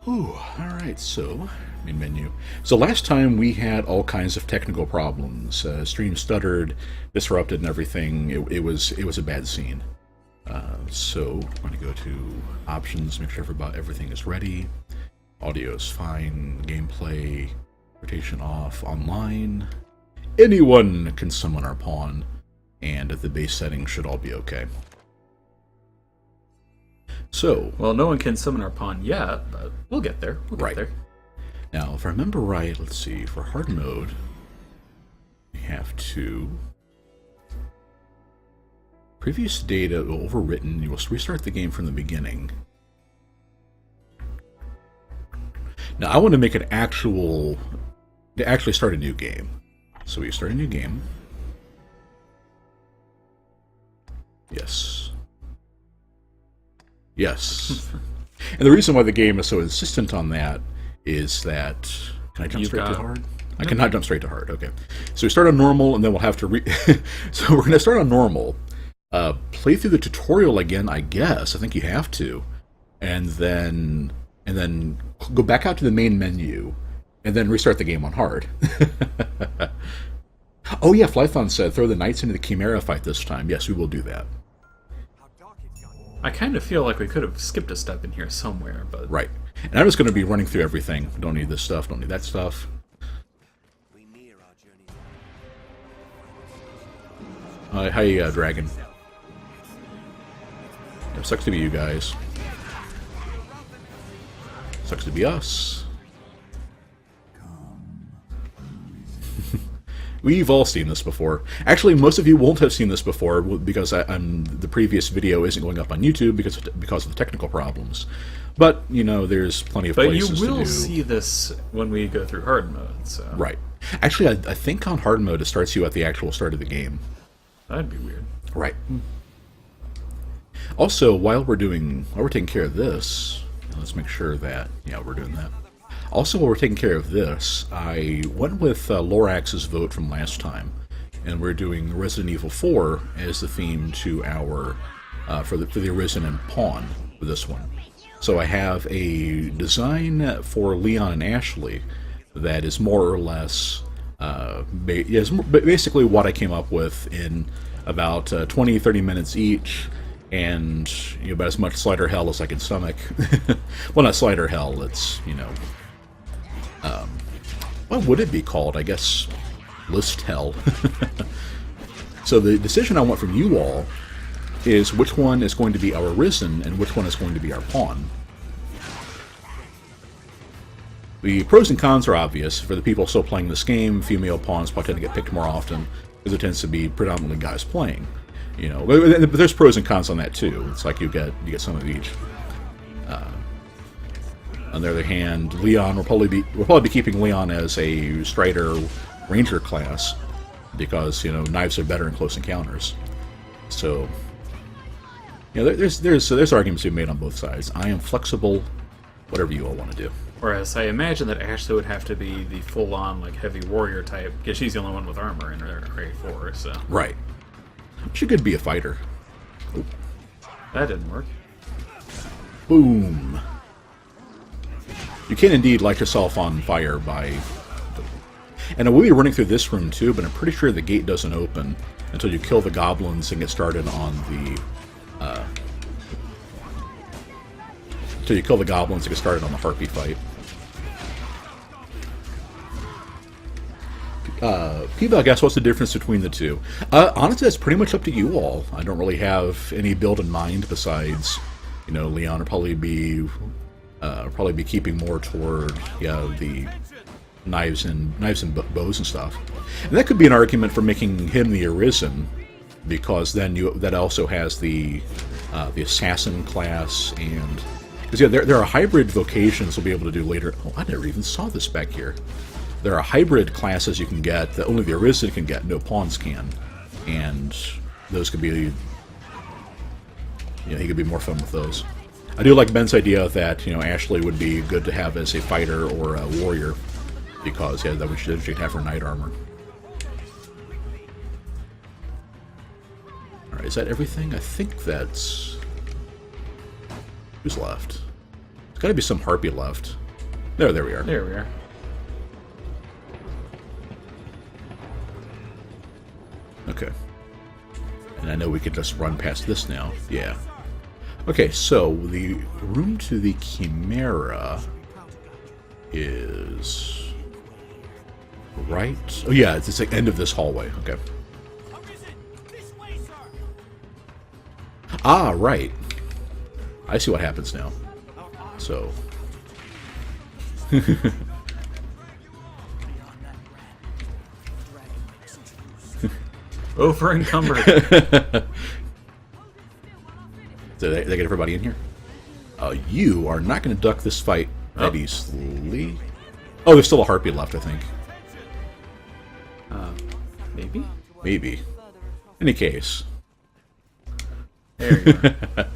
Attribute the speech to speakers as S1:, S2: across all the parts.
S1: Ooh, alright, so, main menu. So last time we had all kinds of technical problems. Stream stuttered, disrupted and everything. It was a bad scene. So I'm going to go to options, make sure everything is ready. Audio is fine, gameplay, rotation off, online. Anyone can summon our pawn, and the base settings should all be okay. So,
S2: well, no one can summon our pawn yet, but we'll get there. We'll get there.
S1: Now, if I remember right, let's see, for hard mode, we have to... Previous data overwritten, you will restart the game from the beginning. Now, I want to make an actually start a new game. So we start a new game. Yes. Yes. And the reason why the game is so insistent on that is that... Can I jump straight to hard? I cannot jump straight to hard, okay. So we start on normal, and then we'll have to So we're going to start on normal. Play through the tutorial again, I guess. I think you have to. And then go back out to the main menu, and then restart the game on hard. Oh yeah, Flython said, throw the knights into the Chimera fight this time. Yes, we will do that.
S2: I kind of feel like we could have skipped a step in here somewhere, but...
S1: Right. And I'm just going to be running through everything. Don't need this stuff, don't need that stuff. Hi, Dragon. It sucks to be you guys. Sucks to be us. We've all seen this before. Actually, most of you won't have seen this before because the previous video isn't going up on YouTube because of the technical problems. But, you know, there's plenty of places to do.
S2: But you will see this when we go through hard mode, so...
S1: Right. Actually, I think on hard mode it starts you at the actual start of the game.
S2: That'd be weird.
S1: Right. Also, while we're taking care of this, let's make sure that, yeah, we're doing that. Also, while we're taking care of this, I went with Lorax's vote from last time, and we're doing Resident Evil 4 as the theme to our for the Arisen and Pawn for this one. So I have a design for Leon and Ashley that is more or less basically what I came up with in about 20-30 minutes each, and about as much slider hell as I can stomach. Well, not slider hell, it's, what would it be called? I guess list hell. So the decision I want from you all is which one is going to be our Arisen and which one is going to be our Pawn. The pros and cons are obvious. For the people still playing this game, female pawns probably tend to get picked more often because it tends to be predominantly guys playing. But there's pros and cons on that too. It's like you get some of each. On the other hand, Leon we'll probably be keeping Leon as a Strider Ranger class because knives are better in close encounters. So there's arguments to be made on both sides. I am flexible, whatever you all want to do.
S2: Whereas I imagine that Ashley would have to be the full-on heavy warrior type because she's the only one with armor in her grade 4. So
S1: right, she could be a fighter. Oh.
S2: That didn't work.
S1: Boom. You can indeed light yourself on fire by... And we'll be running through this room too, but I'm pretty sure the gate doesn't open until you kill the goblins and get started on the... Until you kill the goblins and get started on the harpy fight. People, I guess, what's the difference between the two? Honestly, that's pretty much up to you all. I don't really have any build in mind besides, Leon will probably be keeping more toward the knives and bows and stuff. And that could be an argument for making him the Arisen, because then that also has the assassin class, and because there are hybrid vocations we'll be able to do later. Oh, I never even saw this back here. There are hybrid classes you can get that only the Arisen can get, no pawns can, and those could be he could be more fun with those. I do like Ben's idea that Ashley would be good to have as a fighter or a warrior, because that we should have her knight armor. All right, is that everything? I think that's who's left. There's got to be some harpy left. There we are.
S2: There we are.
S1: Okay. And I know we could just run past this now. Yeah. Okay, so the room to the Chimera is right. Oh yeah, it's the end of this hallway. Okay. Ah, right. I see what happens now. So.
S2: Over encumbered.
S1: Did they get everybody in here? You are not going to duck this fight that easily. Oh, there's still a harpy left, I think.
S2: Maybe?
S1: Maybe. In any case.
S2: There you are.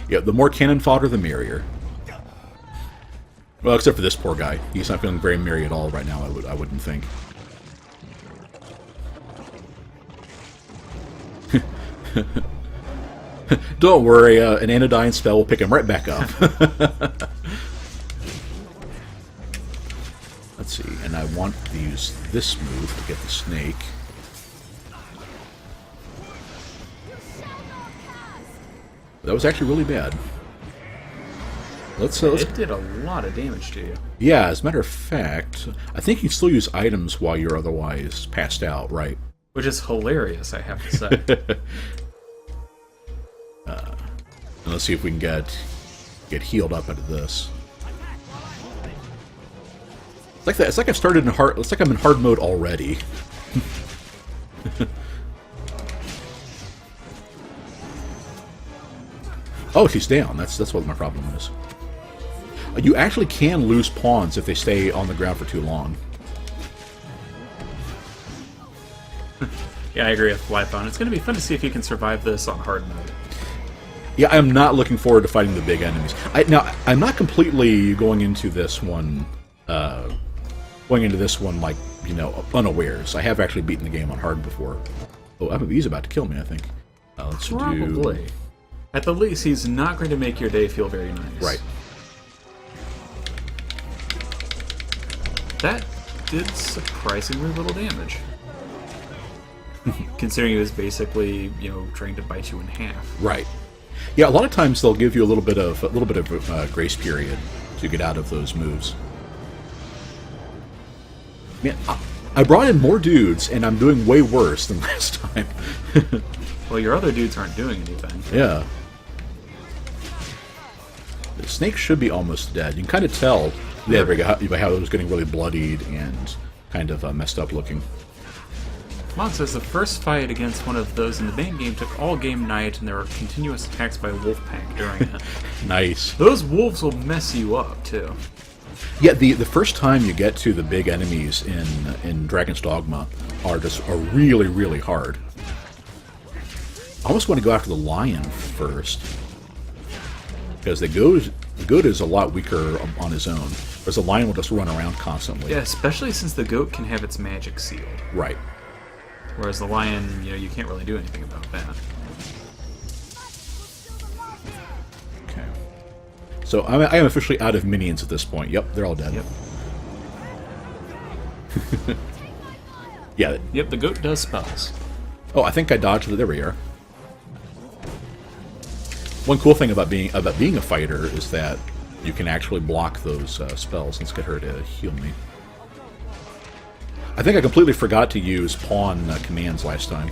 S1: Yeah, the more cannon fodder, the merrier. Well, except for this poor guy. He's not feeling very merry at all right now, I wouldn't think. Don't worry, an anodyne spell will pick him right back up. Let's see, and I want to use this move to get the snake. That was actually really bad. Let's
S2: it did a lot of damage to you.
S1: Yeah, as a matter of fact, I think you still use items while you're otherwise passed out, right?
S2: Which is hilarious, I have to say.
S1: And let's see if we can get healed up out of this. It's like that. It's like I've started in hard. It's like I'm in hard mode already. Oh, she's down. That's what my problem is. You actually can lose pawns if they stay on the ground for too long.
S2: Yeah, I agree with Flyphone. It's going to be fun to see if you can survive this on hard mode.
S1: Yeah, I'm not looking forward to fighting the big enemies. Now, I'm not completely going into this one, like, you know, unawares. I have actually beaten the game on hard before. Oh, he's about to kill me, I think. Let's
S2: Probably.
S1: do...
S2: At the least, he's not going to make your day feel very nice.
S1: Right.
S2: That did surprisingly little damage. Considering he was basically, you know, trying to bite you in half.
S1: Right. Yeah, a lot of times they'll give you a little bit of grace period to get out of those moves. Man, I brought in more dudes, and I'm doing way worse than last time.
S2: Well, your other dudes aren't doing anything.
S1: Yeah. The snake should be almost dead. You can kind of tell by how it was getting really bloodied and kind of messed up looking.
S2: Mon says the first fight against one of those in the main game took all game night, and there were continuous attacks by Wolfpack during it.
S1: Nice.
S2: Those wolves will mess you up, too.
S1: Yeah, the first time you get to the big enemies in Dragon's Dogma are really, really hard. I almost want to go after the lion first, because the goat is a lot weaker on his own, whereas the lion will just run around constantly.
S2: Yeah, especially since the goat can have its magic sealed.
S1: Right.
S2: Whereas the lion, you know, you can't really do anything about that.
S1: Okay. So I am officially out of minions at this point. Yep, they're all dead.
S2: Yep.
S1: Yeah.
S2: Yep, the goat does spells.
S1: Oh, I think I dodged it. There we are. One cool thing about being a fighter is that you can actually block those spells. Let's get her to heal me. I think I completely forgot to use pawn commands last time,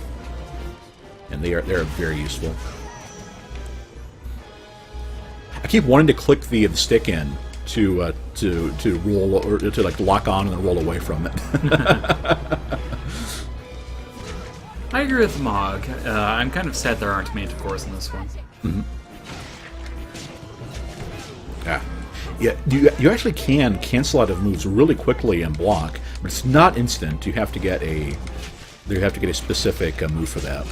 S1: and they're very useful. I keep wanting to click the stick in to roll or to like lock on and then roll away from it.
S2: I agree with Mog. I'm kind of sad there aren't manticores in this one.
S1: Mm-hmm. Yeah, you actually can cancel out of moves really quickly and block, but it's not instant. You have to get a specific move for that.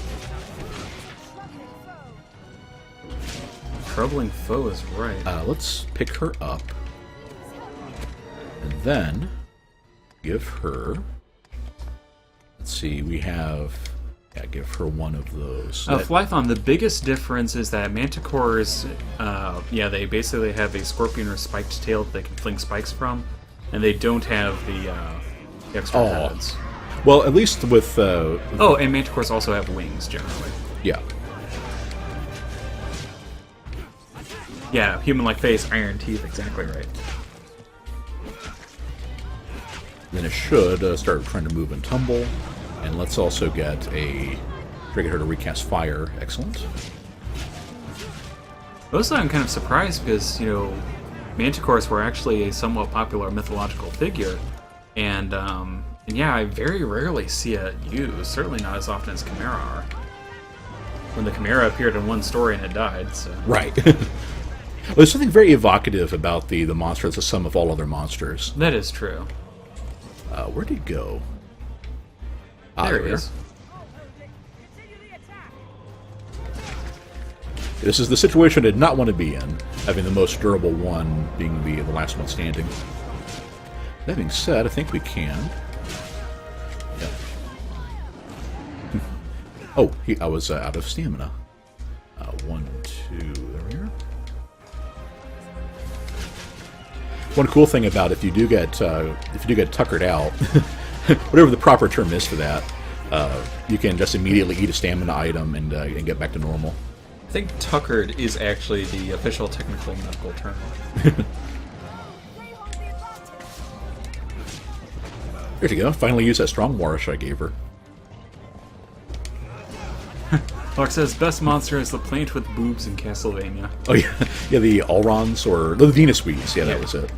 S2: Troubling foe is right.
S1: Let's pick her up, and then give her. Let's see, we have Yeah, give her one of those.
S2: Flython, the biggest difference is that Manticores, they basically have a scorpion or spiked tail that they can fling spikes from, and they don't have the extra heads.
S1: Well, at least with...
S2: and Manticores also have wings, generally.
S1: Yeah.
S2: Yeah, human-like face, iron teeth, exactly right.
S1: Then it should start trying to move and tumble. And let's also get her to recast fire. Excellent.
S2: Also, I'm kind of surprised because, Manticores were actually a somewhat popular mythological figure. And I very rarely see it used. Certainly not as often as Chimera are. When the Chimera appeared in one story and it died, so...
S1: Right. Well, there's something very evocative about the monster that's the sum of all other monsters.
S2: That is true.
S1: Where'd he go?
S2: There he is.
S1: This is the situation I did not want to be in, having the most durable one being the last one standing. That being said, I think we can. Yeah. I was out of stamina. 1, 2, there we are. One cool thing about if you do get tuckered out, whatever the proper term is for that, you can just immediately eat a stamina item and get back to normal.
S2: I think tuckered is actually the official technical medical term.
S1: There you go. Finally used that strong warish I gave her.
S2: Lark says, best monster is the plant with boobs in Castlevania.
S1: Oh, yeah. Yeah, the Alrons, or the Venus Weeds. Yeah, that was it.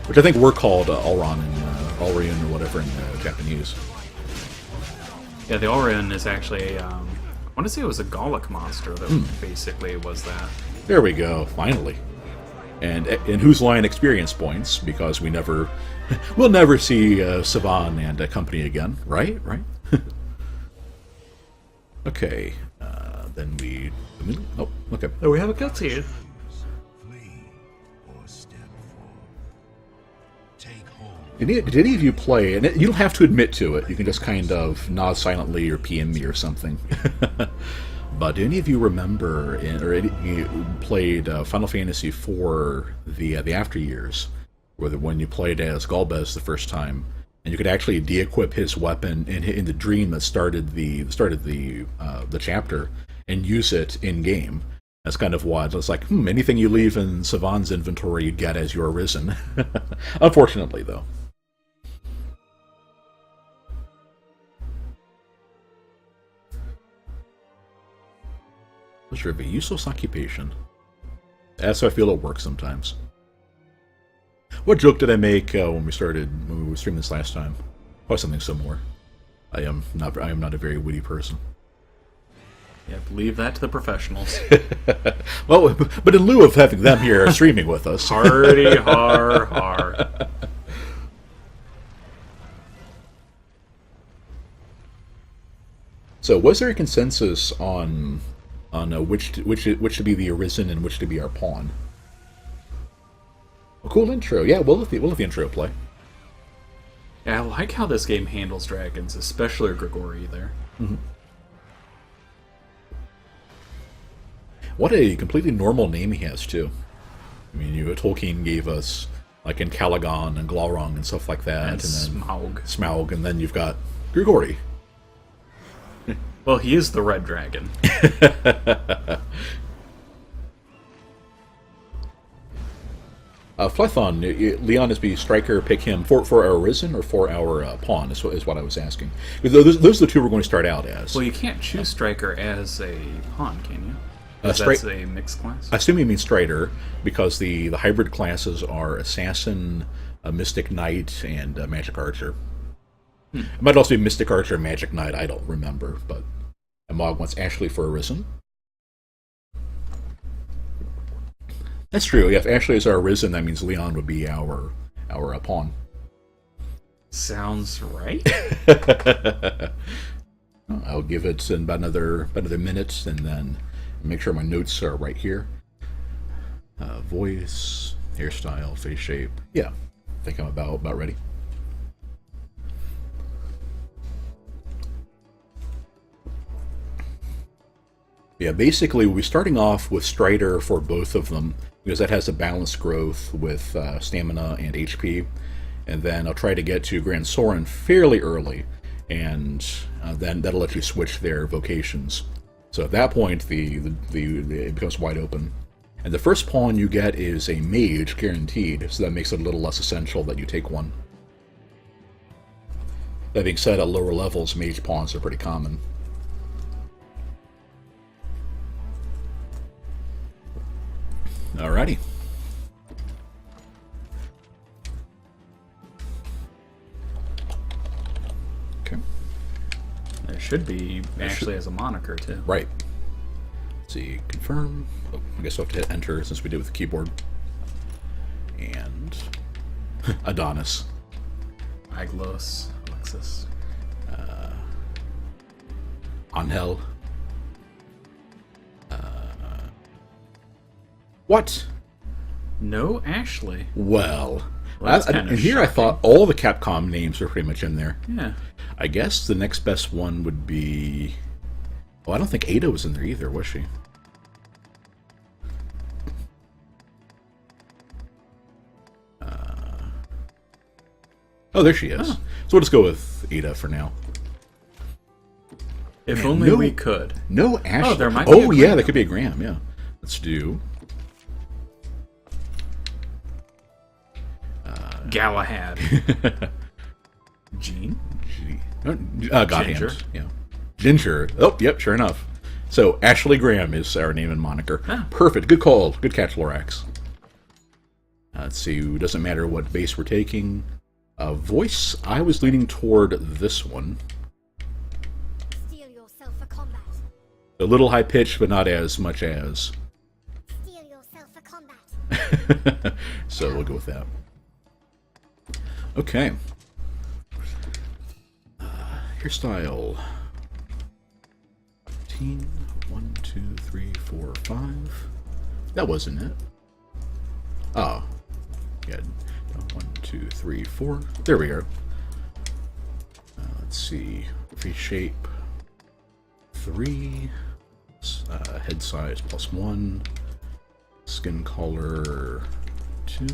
S1: Which I think were called Alron and Alrion or whatever in Japanese.
S2: Yeah, the Alrion is actually, I want to say it was a Gallic monster that basically was that.
S1: There we go, finally. And in Whose Line experience points, because we'll never see Savan and company again, right? Right? Okay, then we... Oh, okay.
S2: Oh, we have a cutscene.
S1: Did any of you play, and you don't have to admit to it, you can just kind of nod silently or PM me or something, but do any of you remember, you played Final Fantasy IV, the After Years, when you played as Golbez the first time, and you could actually de-equip his weapon in the dream that started the chapter, and use it in-game? That's kind of what it's like. Anything you leave in Savan's inventory, you'd get as your Arisen. Unfortunately, though. Sure, a useless occupation. That's how I feel at work sometimes. What joke did I make when we were streaming this last time? Or something similar. I am not a very witty person.
S2: Yeah, leave that to the professionals.
S1: Well, but in lieu of having them here streaming with us.
S2: Hardy har har.
S1: So, was there a consensus on which to be the Arisen and which to be our pawn? A cool intro. Yeah, we'll let the intro play.
S2: Yeah, I like how this game handles dragons, especially Grigori there.
S1: Mm-hmm. What a completely normal name he has, too. I mean, Tolkien gave us, like, in Calagon and Glaurung and stuff like that.
S2: And then
S1: Smaug, and then you've got Grigori.
S2: Well, he is the red dragon.
S1: Flython, Leon is the striker, pick him for our Arisen or for our pawn, is what I was asking. Those are the two we're going to start out as.
S2: Well, you can't choose striker as a pawn, can you? That's a mixed class?
S1: I assume you mean Strider, because the hybrid classes are Assassin, Mystic Knight, and Magic Archer. It might also be Mystic Archer and Magic Knight, I don't remember, but Mog wants Ashley for Arisen. That's true, yeah, if Ashley is our Arisen, that means Leon would be our pawn.
S2: Sounds right.
S1: I'll give it about another minute, and then make sure my notes are right here. Voice, hairstyle, face shape. Yeah, I think I'm about ready. Yeah, basically we'll be starting off with Strider for both of them, because that has a balanced growth with stamina and HP. And then I'll try to get to Grand Soren fairly early, and then that'll let you switch their vocations. So at that point, it becomes wide open. And the first pawn you get is a mage, guaranteed, so that makes it a little less essential that you take one. That being said, at lower levels, mage pawns are pretty common. Alrighty. Okay.
S2: There should be actually as a moniker too.
S1: Right. Let's see, confirm. Oh, I guess we'll have to hit enter since we did with the keyboard. And Adonis.
S2: Aglos, Alexis.
S1: Angel. What?
S2: No, Ashley.
S1: Well,
S2: that's kind
S1: and
S2: of
S1: here I
S2: shocking.
S1: thought all the Capcom names are pretty much in there.
S2: Yeah.
S1: I guess the next best one would be... Oh, I don't think Ada was in there either, was she? Oh, there she is.
S2: Huh.
S1: So we'll just go with Ada for now.
S2: If
S1: Man,
S2: only
S1: no-
S2: we could.
S1: No Ashley.
S2: there might be a
S1: Oh, yeah,
S2: Graham.
S1: that could be a Graham, yeah. Let's do...
S2: Galahad. Jean?
S1: Godhand.
S2: Ginger.
S1: Yeah. Ginger. Oh, yep, sure enough. So, Ashley Graham is our name and moniker.
S2: Ah.
S1: Perfect. Good call. Good catch, Lorax. Let's see. Doesn't matter what base we're taking. Voice, I was leaning toward this one.
S3: Steel yourself for combat.
S1: A little high pitched, but not as much as.
S3: Steel yourself for combat.
S1: So we'll go with that. Okay. Hairstyle. 15. 1, 2, 3, 4, 5. That wasn't it. Oh. Yeah. 1, 2, 3, 4. There we go. Let's see. Face shape. 3. Head size +1. Skin color 2.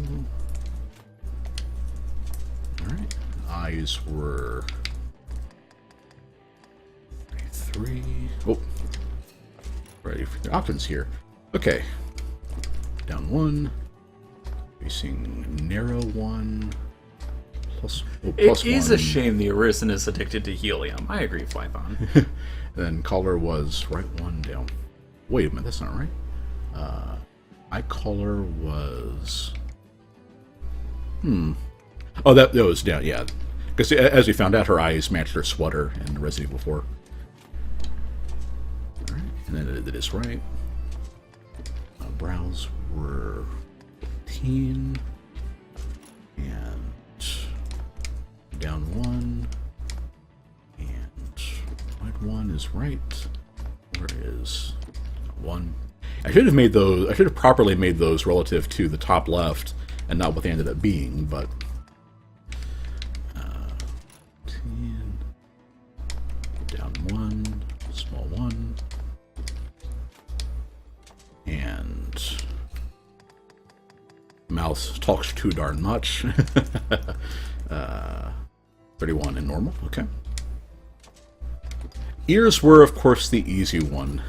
S1: Alright. Eyes were 3. Oh. Ready for the options here. Okay. Down 1. Facing narrow 1. Plus, oh, plus
S2: It is
S1: 1.
S2: a shame the Arisen is addicted to helium. I agree, Flython.
S1: Then color was right 1 down. Wait a minute, that's not right. Eye color was... Oh, that was down, yeah. Because as we found out, her eyes matched her sweater in Resident Evil 4. Alright, and then it is right. Brows were 15. And down 1. And right 1 is right. Where is 1? I should have properly made those relative to the top left and not what they ended up being, but 10, down 1, small 1, and mouth talks too darn much. 31 in normal, okay. Ears were, of course, the easy one.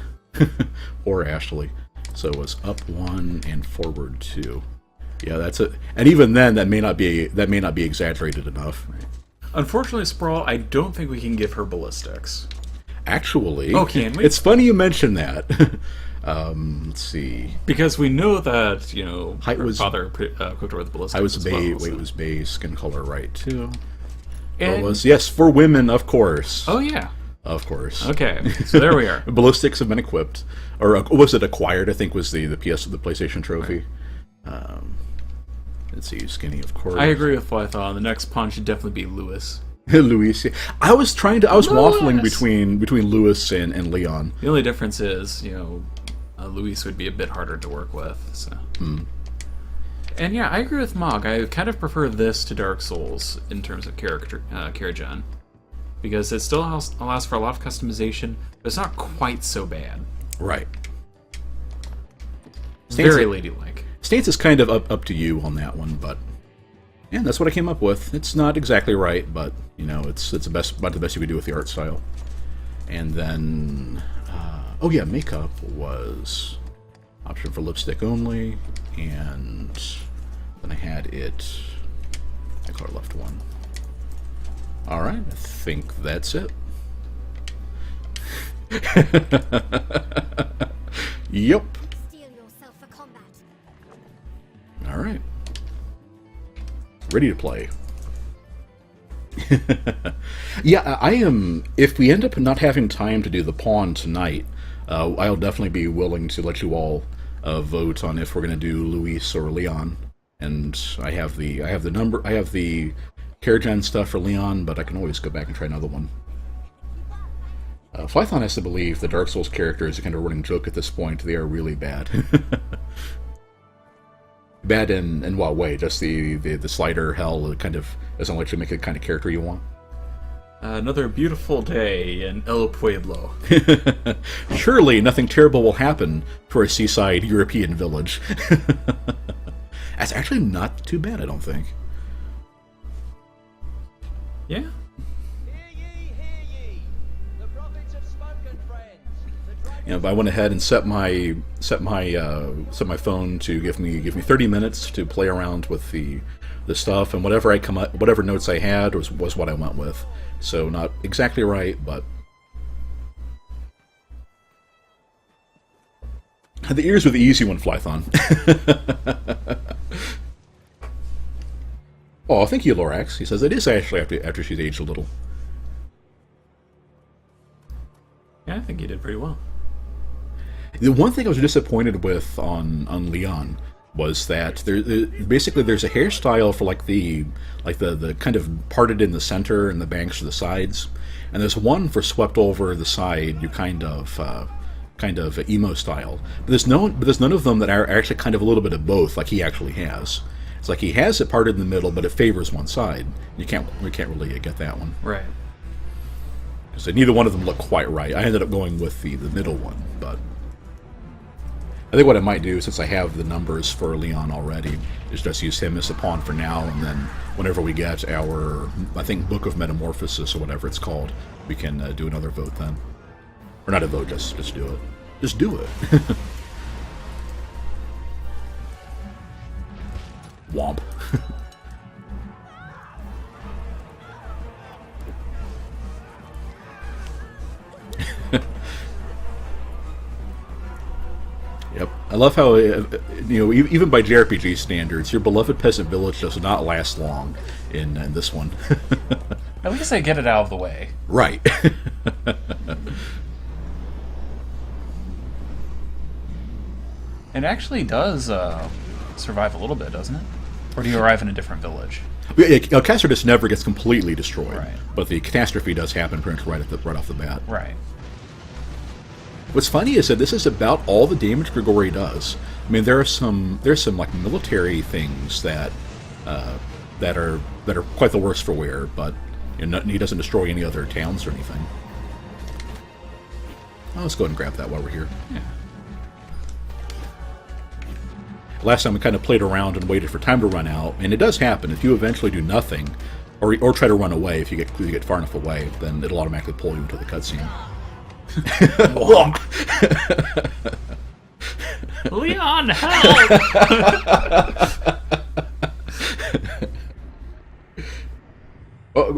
S1: Or Ashley. So it was up 1 and forward 2. Yeah, that's it. And even then, that may not be exaggerated enough.
S2: Unfortunately, Sprawl, I don't think we can give her ballistics.
S1: Actually,
S2: Oh, can we?
S1: It's funny you mention that. Let's see.
S2: Because we know that,
S1: Height
S2: her
S1: was-
S2: father equipped her with ballistics.
S1: I was
S2: as
S1: bay.
S2: well, so-
S1: Weight was bay. Skin color right too.
S2: And-
S1: It was yes for women, of course.
S2: Oh, yeah.
S1: Of course.
S2: Okay, so there we are.
S1: Ballistics have been equipped, or was it acquired? I think was the PlayStation trophy. Let's see, skinny, of course.
S2: I agree with Flython. The next pawn should definitely be Lewis.
S1: Luis. I was waffling
S2: Lewis!
S1: between Lewis and Leon.
S2: The only difference is, Luis would be a bit harder to work with. So. And yeah, I agree with Mog. I kind of prefer this to Dark Souls in terms of character gen, because it still allows for a lot of customization, but it's not quite so bad.
S1: Right.
S2: Very ladylike.
S1: Stance is kind of up to you on that one, but yeah, that's what I came up with. It's not exactly right, but you know, it's the best, about the best you could do with the art style. And then, oh yeah, makeup was option for lipstick only, and then I had it. I color left one. All right, I think that's it. Yep.
S3: Steel yourself for combat.
S1: All right. Ready to play. Yeah, I am. If we end up not having time to do the pawn tonight, I'll definitely be willing to let you all vote on if we're going to do Luis or Leon. And I have the Karajan stuff for Leon, but I can always go back and try another one. Flython has to believe the Dark Souls character is a kind of running joke at this point. They are really bad. Bad in what way? Just the slider hell kind of doesn't let you make the kind of character you want?
S2: Another beautiful day in El Pueblo.
S1: Surely nothing terrible will happen for a seaside European village. That's actually not too bad, I don't think.
S2: Yeah.
S4: Hear ye, the prophets have spoken, friends. The dragon
S1: You know, I went ahead and set my phone to give me 30 minutes to play around with the stuff, and whatever notes I had was what I went with. So not exactly right, but the ears were the easy one, Flython. Oh, thank you, Lorax. He says it is actually after she's aged a little.
S2: Yeah, I think you did pretty well.
S1: The one thing I was disappointed with on Leon was that basically there's a hairstyle for like the kind of parted in the center and the banks or the sides, and there's one for swept over the side. You kind of emo style, but there's none of them that are actually kind of a little bit of both, like he actually has. It's like he has it parted in the middle, but it favors one side. We can't really get that one.
S2: Right.
S1: So neither one of them look quite right. I ended up going with the middle one, but I think what I might do, since I have the numbers for Leon already, is just use him as a pawn for now, and then whenever we get our, I think, Book of Metamorphosis or whatever it's called, we can do another vote then. Or not a vote, just do it. Just do it. Womp. Yep. I love how, even by JRPG standards, your beloved peasant village does not last long in this one.
S5: At least they get it out of the way.
S1: Right.
S5: It actually does survive a little bit, doesn't it? Or do you arrive in a different village?
S1: Castor just never gets completely destroyed,
S5: Right.
S1: but the catastrophe does happen pretty much right off the bat.
S5: Right.
S1: What's funny is that this is about all the damage Grigori does. I mean, there's some like military things that are quite the worse for wear, but he doesn't destroy any other towns or anything. Oh, let's go ahead and grab that while we're here.
S5: Yeah.
S1: Last time we kind of played around and waited for time to run out, and it does happen. If you eventually do nothing, or try to run away, if you get far enough away, then it'll automatically pull you into the cutscene.
S2: Leon, help!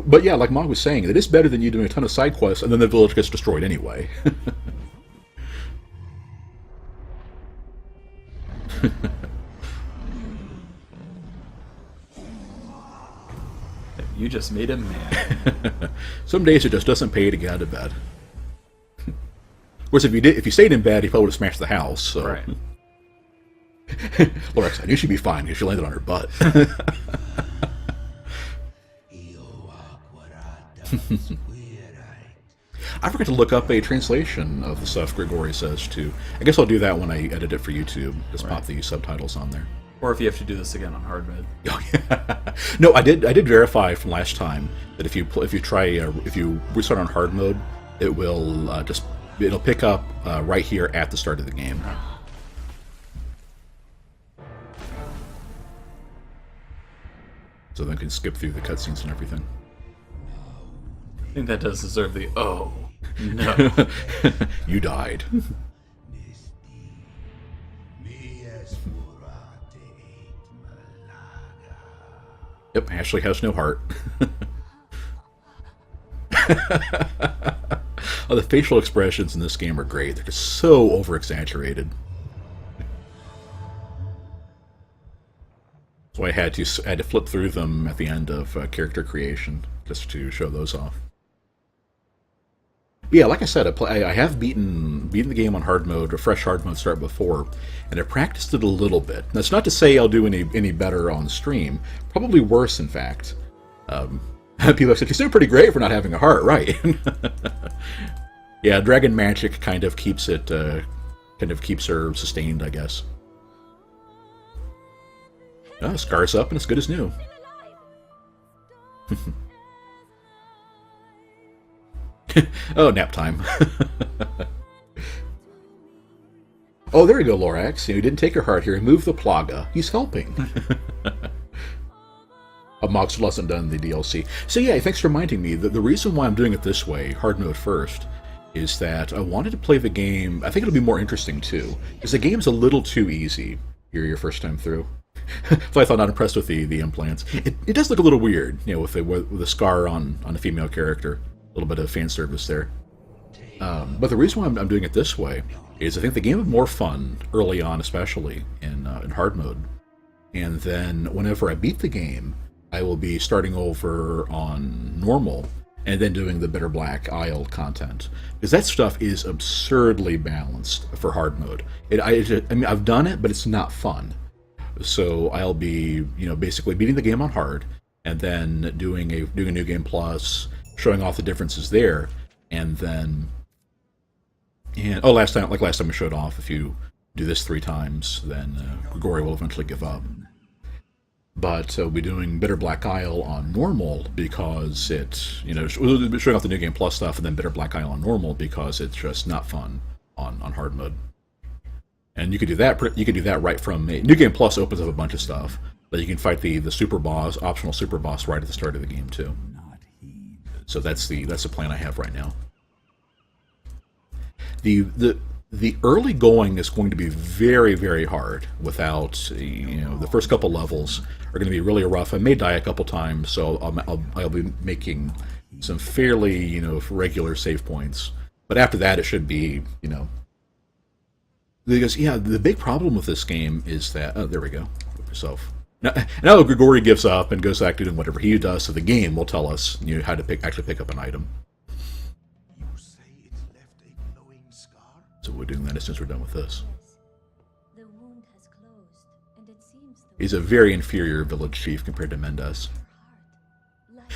S1: But yeah, like Mog was saying, it is better than you doing a ton of side quests and then the village gets destroyed anyway.
S2: You just made him mad.
S1: Some days it just doesn't pay to get out of bed. Of course, if you stayed in bed, he probably would have smashed the house. So.
S2: Right.
S1: Lorax, I knew she'd be fine because she landed on her butt. I forgot to look up a translation of the stuff Grigori says too. I guess I'll do that when I edit it for YouTube. Just pop the subtitles on there.
S2: Or if you have to do this again on hard mode.
S1: Oh yeah. No, I did verify from last time that if you restart on hard mode, it will just It'll pick up right here at the start of the game. So then we can skip through the cutscenes and everything.
S2: I think that does deserve the oh no.
S1: You died. Yep, Ashley has no heart. Oh, the facial expressions in this game are great. They're just so over-exaggerated. So I had to flip through them at the end of character creation just to show those off. But yeah, like I said, I have beaten the game on hard mode, a fresh hard mode start before, and I practiced it a little bit. That's not to say I'll do any better on stream. Probably worse, in fact. People have said, "You're doing pretty great for not having a heart," right? Yeah, Dragon Magic kind of keeps her sustained, I guess. Oh, Scar's up and it's good as new. Oh, nap time. Oh, there you go, Lorax. He didn't take your heart here. He moved the Plaga. He's helping. Moxel hasn't done the DLC. So yeah, thanks for reminding me that the reason why I'm doing it this way, hard mode first, is that I wanted to play the game. I think it'll be more interesting too, because the game's a little too easy your first time through. So I thought, not impressed with the implants. It does look a little weird, with the scar on a female character. A little bit of fan service there. But the reason why I'm doing it this way is I think the game is more fun early on, especially in hard mode. And then whenever I beat the game, I will be starting over on normal and then doing the Bitter Black Isle content. Because that stuff is absurdly balanced for hard mode. I mean, I've done it, but it's not fun. So I'll be, basically beating the game on hard, and then doing a New Game Plus, showing off the differences there, and then... last time I showed off, if you do this 3 times, then Grigori will eventually give up. But we'll be doing Bitter Black Isle on normal because we'll be showing off the New Game Plus stuff, and then Bitter Black Isle on normal because it's just not fun on hard mode. And you could do that. You could do that right from New Game Plus opens up a bunch of stuff, but you can fight the super boss, optional super boss, right at the start of the game too. So that's the plan I have right now. The early going is going to be very, very hard without, the first couple levels are going to be really rough. I may die a couple times, so I'll be making some fairly, regular save points. But after that, it should be, because, the big problem with this game is that, oh, there we go, Flip yourself. Now Grigori gives up and goes back to doing whatever he does, so the game will tell us how to actually pick up an item. So we're doing that as soon as we're done with this.
S3: The wound has closed, and it seems
S1: He's a very inferior village chief compared to Mendez.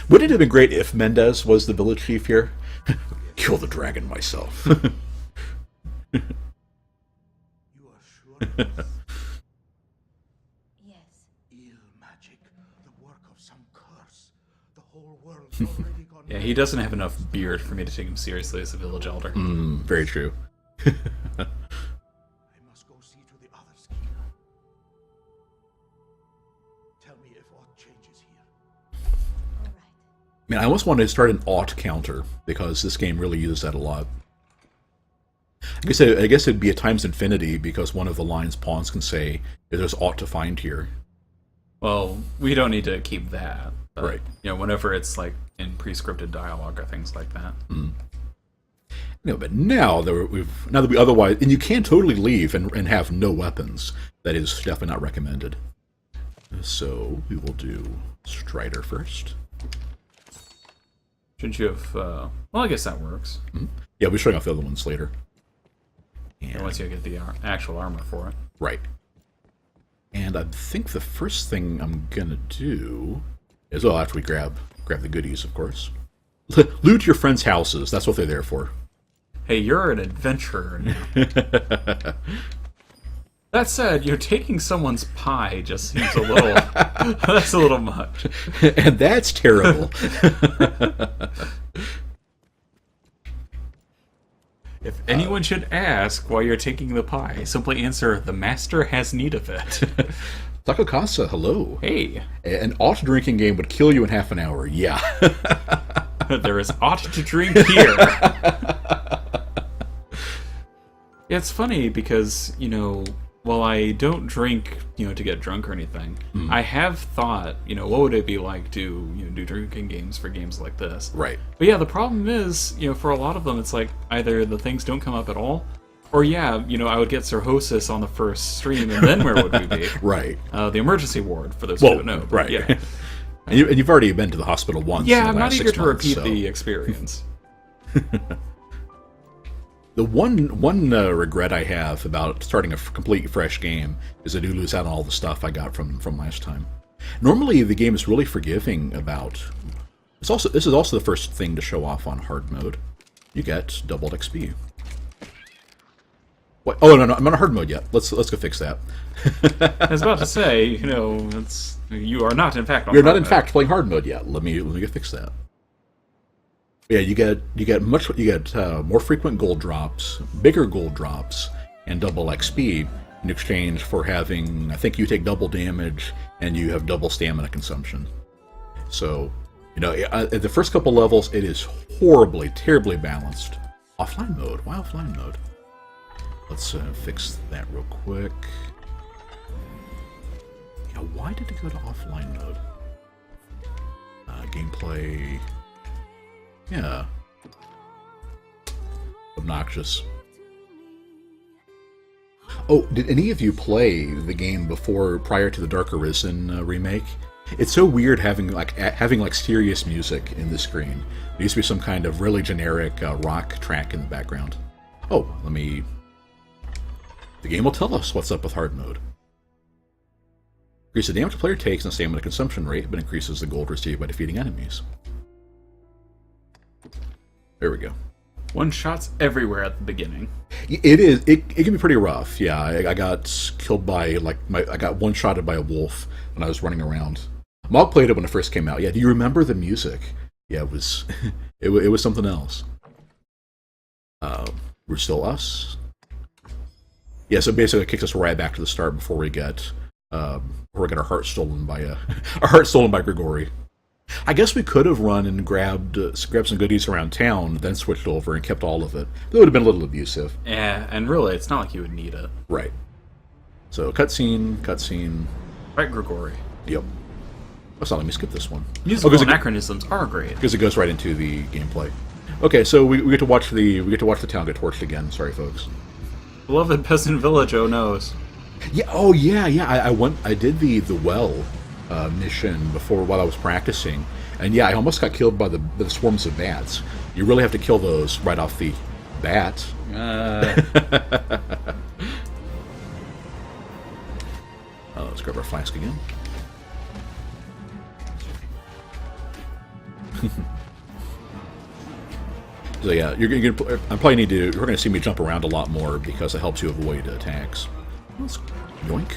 S1: Wouldn't it have been great if Mendez was the village chief here? Kill the dragon myself.
S4: You are sure?
S3: Yes.
S4: Ill magic, the work of some curse. The whole world's already gone.
S2: Yeah, he doesn't have enough beard for me to take him seriously as a village elder.
S1: Very true.
S4: I must go see to the others, Kira. Tell me if aught changes here.
S3: All right.
S1: I mean, I almost wanted to start an ought counter, because this game really uses that a lot. I guess it'd be at times infinity, because one of the lines pawns can say, there's ought to find here.
S2: Well, we don't need to keep that. But,
S1: Right.
S2: Whenever it's like in pre-scripted dialogue or things like that.
S1: But now that we otherwise, and you can totally leave and have no weapons. That is definitely not recommended. So we will do Strider first.
S2: Shouldn't you have... well, I guess that works.
S1: Yeah, we'll be showing off the other ones later. And,
S2: Once you get the actual armor for it.
S1: right. And I think the first thing I'm gonna do is, after we grab the goodies, of course. Loot your friends' houses. That's what they're there for.
S2: Hey, you're an adventurer now. That said, taking someone's pie just seems a little... that's a little much.
S1: And that's terrible.
S2: If anyone should ask why you're taking the pie, simply answer, the master has need of it.
S1: Taco Casa, hello.
S2: Hey,
S1: An alt drinking game would kill you in half an hour. Yeah.
S2: there is ought to drink here. Yeah, it's funny because, while I don't drink, to get drunk or anything, I have thought, what would it be like to, do drinking games for games like this?
S1: Right.
S2: But yeah, the problem is, for a lot of them, it's like either the things don't come up at all, or I would get cirrhosis on the first stream, and then where would we be?
S1: Right.
S2: The emergency ward, for those who don't know. But
S1: right.
S2: Yeah.
S1: And you've already been to the hospital once.
S2: Yeah,
S1: in the
S2: I'm not
S1: last
S2: eager
S1: 6
S2: to
S1: months,
S2: repeat
S1: so.
S2: the experience.
S1: The one regret I have about starting a complete fresh game is I do lose out on all the stuff I got from last time. Normally, the game is really forgiving about. This is also the first thing to show off on hard mode. You get doubled XP. What? Oh no, I'm not on hard mode yet. Let's go fix that.
S2: I was about to say, you are not in fact on
S1: You're not
S2: hard
S1: in
S2: mode.
S1: fact playing hard mode yet. Let me go fix that. Yeah, you get more frequent gold drops, bigger gold drops, and double XP in exchange for having. I think you take double damage and you have double stamina consumption. So, at the first couple levels, it is terribly balanced. Offline mode. Why offline mode? Let's fix that real quick. Yeah, why did it go to offline mode? Gameplay. Yeah. Obnoxious. Oh, did any of you play the game prior to the Dark Arisen remake? It's so weird having serious music in the screen. There used to be some kind of really generic rock track in the background. Oh, the game will tell us what's up with hard mode. Increase the damage the player takes and stamina consumption rate, but increases the gold received by defeating enemies. There we go.
S2: One shots everywhere at the beginning.
S1: It is. It can be pretty rough. Yeah, I got killed by I got one-shotted by a wolf when I was running around. Mog played it when it first came out. Yeah, do you remember the music? Yeah, it was it was something else. We're still us. Yeah, so basically it kicks us right back to the start before we get our heart stolen by Grigori. I guess we could have run and grabbed some goodies around town, then switched over and kept all of it. That would have been a little abusive.
S2: Yeah, and really, it's not like you would need it.
S1: Right. So, cutscene.
S2: Right, Grigori.
S1: Yep. Let's not let me skip this one.
S2: Musical anachronisms are great.
S1: Because it goes right into the gameplay. Okay, so we get to watch the town get torched again. Sorry, folks.
S2: Beloved peasant village, oh knows.
S1: Yeah. Oh, yeah. I did the well mission while I was practicing, and yeah, I almost got killed by the swarms of bats. You really have to kill those right off the bat. Let's grab our flask again. So yeah, you're gonna see me jump around a lot more because it helps you avoid attacks. Let's yoink.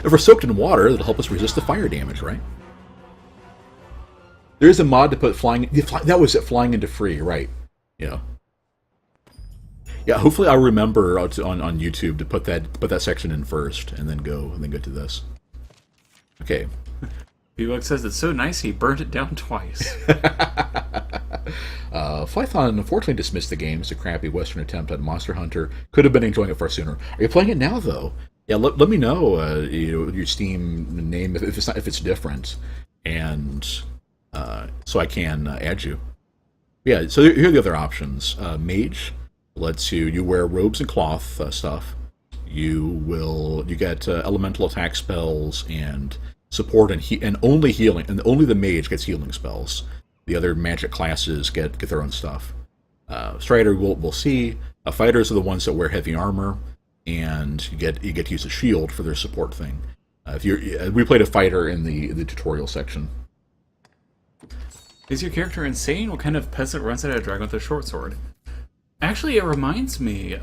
S1: If we're soaked in water, that'll help us resist the fire damage, right? There is a mod to put flying. That was it, flying into free, right? Yeah. Yeah. Hopefully, I'll remember on YouTube to put that section in first, and then go to this. Okay.
S2: B-Buck says it's so nice he burned it down twice.
S1: Flython unfortunately dismissed the game as a crappy Western attempt at Monster Hunter. Could have been enjoying it far sooner. Are you playing it now, though? Yeah, let me know your Steam name if it's different, and so I can add you. Yeah, so here are the other options. Mage lets you wear robes and cloth stuff. You get elemental attack spells and support and only healing, and only the mage gets healing spells. The other magic classes get their own stuff. Strider we'll see. Fighters are the ones that wear heavy armor, and you get to use a shield for their support thing. We played a fighter in the tutorial section.
S2: Is your character insane? What kind of peasant runs at a dragon with a short sword? Actually, it reminds me,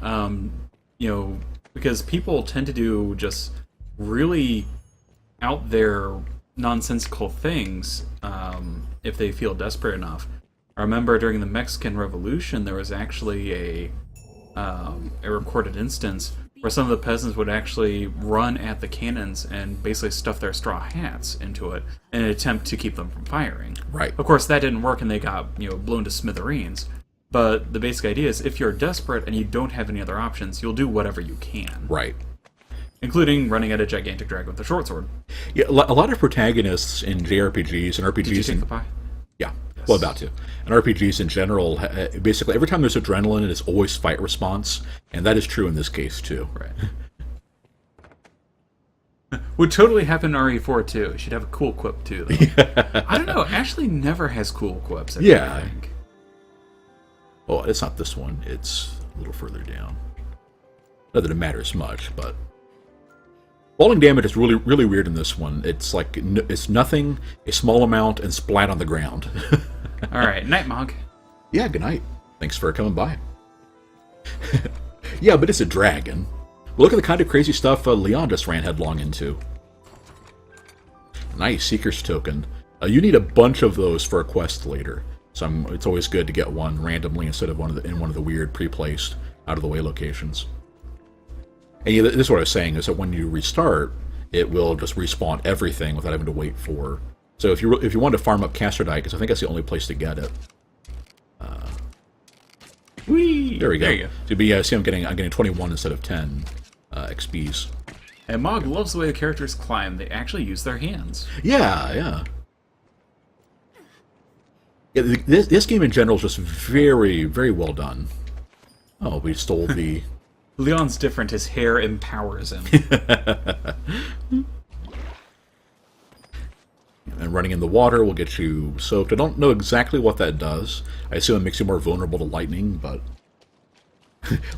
S2: because people tend to do just really out there nonsensical things if they feel desperate enough. I remember during the Mexican Revolution, there was actually a recorded instance where some of the peasants would actually run at the cannons and basically stuff their straw hats into it in an attempt to keep them from firing.
S1: Right.
S2: Of course, that didn't work, and they got blown to smithereens. But the basic idea is, if you're desperate and you don't have any other options, you'll do whatever you can.
S1: Right.
S2: Including running at a gigantic dragon with a short sword.
S1: Yeah, a lot of protagonists in JRPGs and RPGs...
S2: Did you take the pie?
S1: Yeah. Well, about to. And RPGs in general, basically every time there's adrenaline, it's always fight response, and that is true in this case, too.
S2: Right. Would totally happen in RE4, too. It should have a cool quip, too, though. Yeah. I don't know, Ashley never has cool quips, I think.
S1: Oh, it's not this one. It's a little further down. Not that it matters much, but... Falling damage is really, really weird in this one. It's like, it's nothing, a small amount, and splat on the ground.
S2: Alright, night, Mog.
S1: Yeah, good night. Thanks for coming by. Yeah, but it's a dragon. Well, look at the kind of crazy stuff Leon just ran headlong into. Nice, Seeker's Token. You need a bunch of those for a quest later. So it's always good to get one randomly instead of in one of the weird pre-placed, out-of-the-way locations. And this is what I was saying, is that when you restart, it will just respawn everything without having to wait for... So if you want to farm up Castrodite, because I think that's the only place to get it.
S2: Whee!
S1: There we go.
S2: There you
S1: So
S2: go.
S1: see, I'm getting 21 instead of 10 XPs.
S2: And Mog loves the way the characters climb. They actually use their hands.
S1: Yeah. This game in general is just very, very well done. Oh, we stole the...
S2: Leon's different. His hair empowers him.
S1: And running in the water will get you soaked. I don't know exactly what that does. I assume it makes you more vulnerable to lightning, but...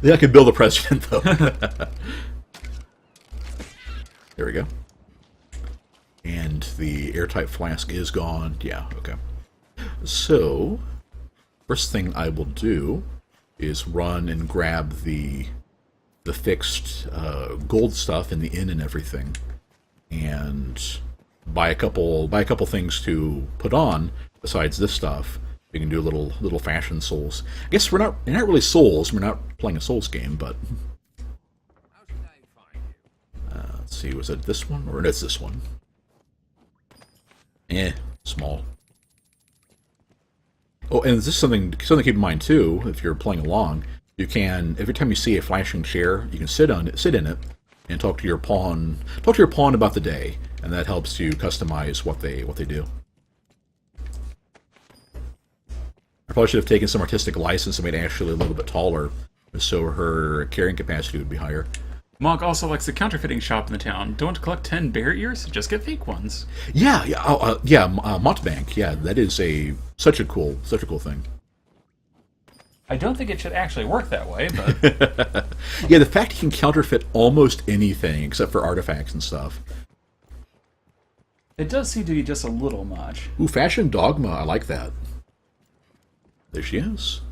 S1: Yeah, I can build a precedent, though. There we go. And the airtight flask is gone. Yeah, okay. So, first thing I will do is run and grab the fixed gold stuff in the inn and everything, and buy a couple things to put on besides this stuff. We can do little fashion souls. I guess they're not really souls. We're not playing a souls game, but let's see. Was it this one or it's this one? Small. Oh, and this is something to keep in mind too. If you're playing along, you can, every time you see a flashing chair, you can sit in it, and talk to your pawn. Talk to your pawn about the day, and that helps you customize what they do. I probably should have taken some artistic license and made Ashley a little bit taller, so her carrying capacity would be higher.
S2: Mog also likes the counterfeiting shop in the town. Don't collect 10 bear ears, just get fake ones.
S1: Yeah, Montbank. Yeah, that is such a cool thing.
S2: I don't think it should actually work that way, but...
S1: Yeah, the fact he can counterfeit almost anything except for artifacts and stuff.
S2: It does seem to be just a little much.
S1: Ooh, Fashion Dogma, I like that. There she is.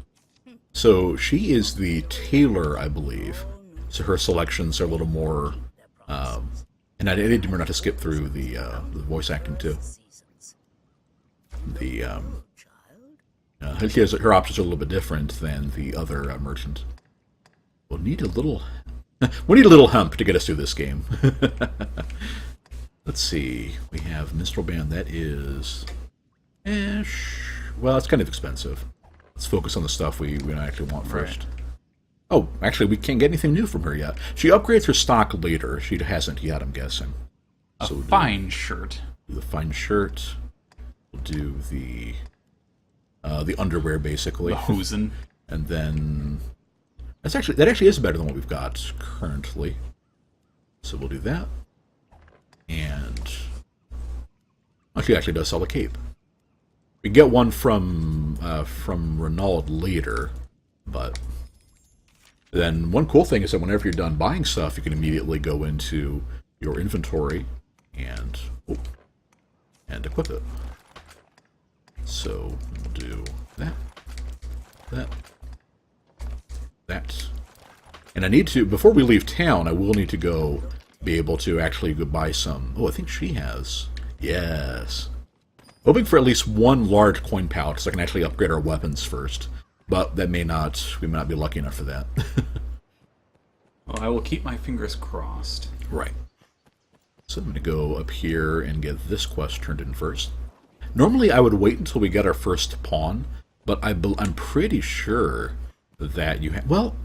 S1: So she is the tailor, I believe. So her selections are a little more... and I did remember not to skip through the voice acting, too. Her options are a little bit different than the other merchant. We'll need a little hump to get us through this game. Let's see. We have Minstrel Band. That is... well, it's kind of expensive. Let's focus on the stuff we actually want first. Right. Oh, actually, we can't get anything new from her yet. She upgrades her stock later. She hasn't yet, I'm guessing.
S2: A fine shirt.
S1: Do the fine shirt. We'll do the underwear, basically.
S2: The hosen.
S1: And then... that actually is better than what we've got currently. So we'll do that. And... she actually does sell a cape. We get one from Renaud later, but... Then one cool thing is that whenever you're done buying stuff, you can immediately go into your inventory and equip it. So we'll do that. And I need to, before we leave town, I will need to go be able to actually go buy some. Oh, I think she has. Yes. Hoping for at least one large coin pouch so I can actually upgrade our weapons first. But that we may not be lucky enough for that.
S2: Well, I will keep my fingers crossed.
S1: Right. So I'm going to go up here and get this quest turned in first. Normally I would wait until we get our first pawn, but I'm pretty sure that you have... Well,